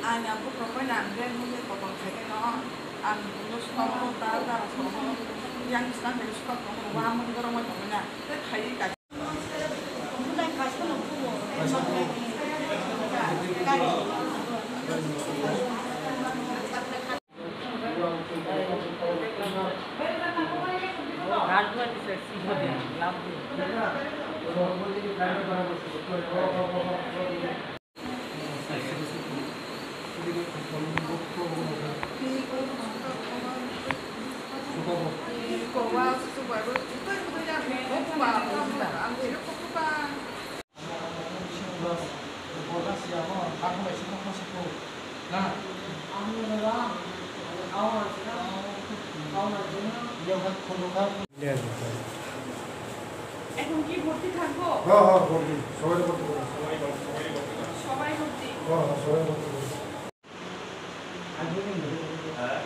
Anh cũng không có làm ra không có còn thấy cái nó anh nó không có ta không yang sang cái số không qua mình có đâu mà nè cái thấy cả Kowa sesuai itu yang mau apa anh thì nó không có এখন কি ভর্তি থাকবো? হ্যাঁ হ্যাঁ ভর্তি সবাই ভর্তি করো সবাই ভর্তি হ্যাঁ সবাই ভর্তি করো আগে দিন হ্যাঁ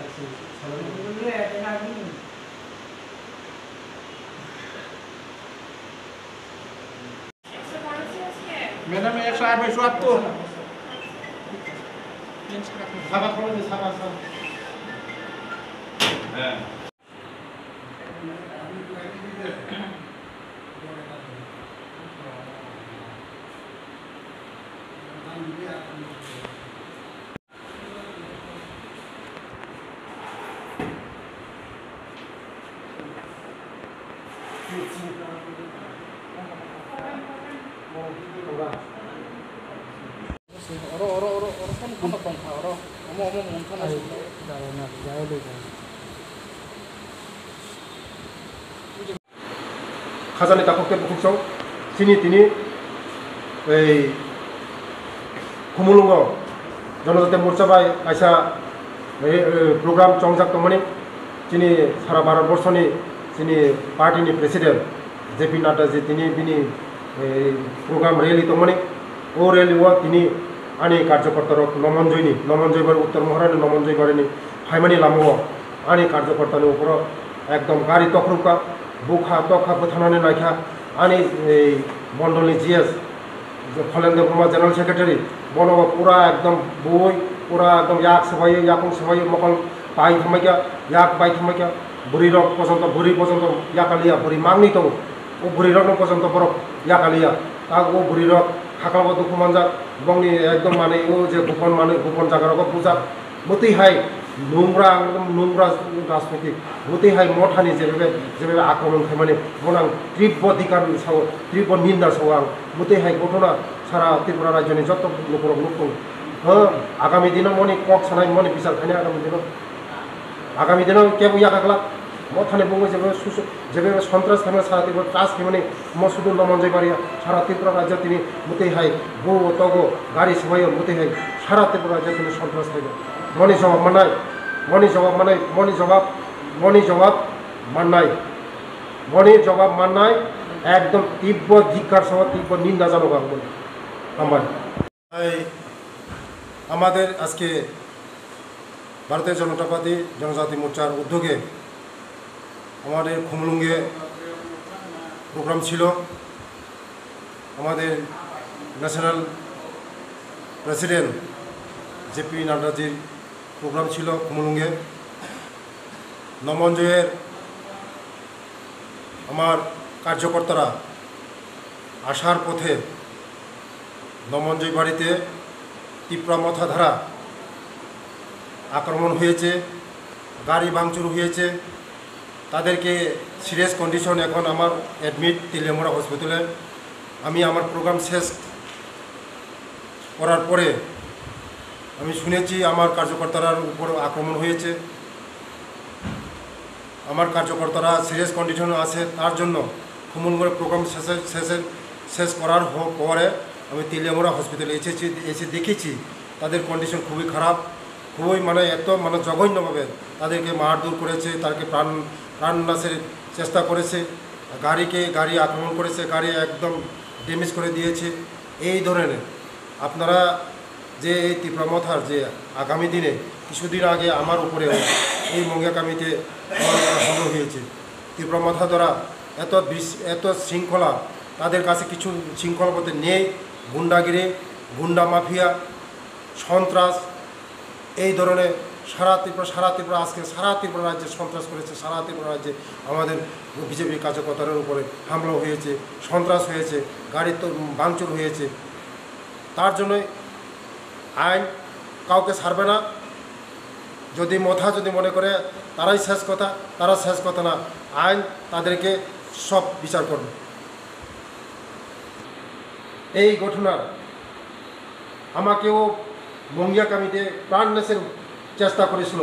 সবাই ভর্তি করে এটা আগে मैडम 108 में 108 सागा खोलो दे सागा हां খাজানি তাককে বুকসং চিনি তিনি এই খুমুলুঙ্গ জনজাতি মোর্চা বাই আইসা প্রোগ্রাম চংজাক তমনি চিনি সারা ভারতবর্ষনি চিনি পার্টিनि প্রেসিডেন্ট জেপি নাড্ডা যে তিনি বিনি প্রোগ্রাম রেলি তমনি ও রেলি ও তিনি আনি কার্যকর্তার নমনজয়বার উত্তর মহারানি নমনজয়বারিনি ফাইমানি লামো আনি কার্যকর্তাनि উপর একদম গাড়ি তখরুকা বুখা তখা बोथानानै नायखा आनि मण्डलनि जीएस फलेंद्र ब्रह्मा जनरल सेक्रेटारि बनवा पूरा एकदम बय पूरा एकदम याक सबायो याकं सबायो मकल बाय थमाइका याक बाय थमाइका बुरी रक पर्यन्त याकालिया बुरी मांगनि दं ओ बुरी रक पर्यन्त बरक याकालिया ता ओ बुरी रक हाकालबा दुखु मानजा बंनि एकदम माने ओ जे गोपन जागाराव पूजा मतेहाय নোংরা রাজনৈতিক মতেহাই মঠানি যেভাবে আক্রমণ খাইমানে বনাং তীব্র নিন্দা সাও আং মতেহাই ঘটনা সারা ত্রিপুরা রাজ্যनि যত নখরক নখং আগামী দিনে মনে কক সানাই মনে বিচার খাইনে আগামী দিনে কেবো ইয়াকাগলা মথানে বুङो যেভাবে সন্ত্রাস খাইমানে সারা ত্রিপুরা ট্রাস খাইমানে মসুদুল নমনজয়বারিয়া সারা ত্রিপুরা রাজ্য তিনি মতেহাই গো তগো গাড়ি সবাই মতেহাই সারা ত্রিপুরা রাজ্য তিনি সন্ত্রাস খাইবে मनी जवाब माननाय एकदम तीव्र धिक्कार सह तीव्र निंदा जानो आज के भारतीय जनता पार्टी जनजाति मोर्चार उद्योगे खुमलुंगे प्रोग्राम छिलो ন্যাশনাল প্রেসিডেন্ট জেপি নাড্ডাজির প্রোগ্রাম ছিল খুমলুঙ্গে নমনজয়ের আমার কার্যকর্তারা আসার পথে নমনজয় বাড়িতে তীব্রমাথা ধারা আক্রমণ হয়েছে গাড়ি ভাঙচুর হয়েছে তাদেরকে সিরিয়াস কন্ডিশন এখন আমার অ্যাডমিট তিলেমরা হসপিটালে আমি আমার প্রোগ্রাম শেষ করার পরে আমি শুনেছি আমার কার্যকর্তার উপর আক্রমণ হয়েছে আমার কার্যকর্তারা সিরিয়াস কন্ডিশনে আছে তার জন্য খুমলুঙ্গের প্রোগ্রাম শেষ করার পরে আমি তিলেমরা হসপিটালে এসে দেখেছি তাদের কন্ডিশন খুবই খারাপ খুবই এত জঘন্যভাবে তাদেরকে মারধর করেছে তাদেরকে প্রাণনাশের চেষ্টা করেছে গাড়ি আক্রমণ করেছে গাড়ি একদম ড্যামেজ করে দিয়েছে এই ধরনের আপনারা যে এই তীব্রমাথার যে আগামী দিনে কিছুদিন আগে আমার উপরে এই মঙ্গিয়াকামিতে হামলা হয়েছে তীব্রমাথা দ্বারা এত শৃঙ্খলা তাদের কাছে কিছু শৃঙ্খলা বলতে নেই গুন্ডাগিরি গুন্ডা মাফিয়া, সন্ত্রাস, এই ধরনের সারা ত্রিপুরা আজকে সারা ত্রিপুরা রাজ্যে সন্ত্রাস করেছে। সারা ত্রিপুরা রাজ্যে আমাদের বিজেপি কার্যকর্তাদের উপরে হামলা হয়েছে, সন্ত্রাস হয়েছে, গাড়ির তো ভাঙচুর হয়েছে। তার জন্যই আইন কাউকে ছাড়বে না। যদি মনে করে তারাই শেষ কথা, তারা শেষ কথা না, আইন তাদেরকে সব বিচার করবে। এই ঘটনার আমাকেও মঙ্গিয়া কামিতে প্রাণনাশের চেষ্টা করেছিল।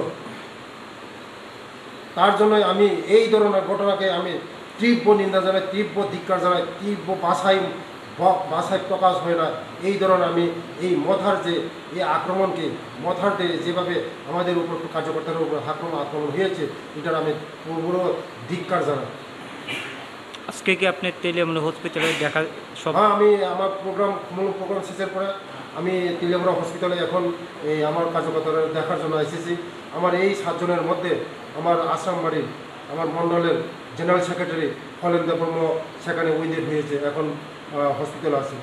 তার জন্যই আমি এই ধরনের ঘটনাকে আমি তীব্র নিন্দা জানাই, তীব্র ধিক্কার জানাই, তীব্র ভাষায় প্রকাশ হয় না। এই ধরনের আমি এই মথার যে এই আক্রমণকে, মথার যেভাবে আমাদের উপর কার্যকর্তার উপর আক্রমণ হয়েছে, এটার আমি পুরো ধিক্কার জানাই। আজকে কি আপনি তেলিয়ামুড়া হসপিটালে দেখা সব? হ্যাঁ, আমি আমার প্রোগ্রাম শেষের পরে আমি তেলিয়ামুড়া হসপিটালে এখন এই আমার কার্যকর্তারা দেখার জন্য এসেছি। আমার এই 7 জনের মধ্যে আমার আশ্রামবাড়ির আমার মণ্ডলের জেনারেল সেক্রেটারি ফলেন্দা ব্রহ্ম সেখানে উইন্ডেড হয়েছে, এখন হসপিটালে আছে।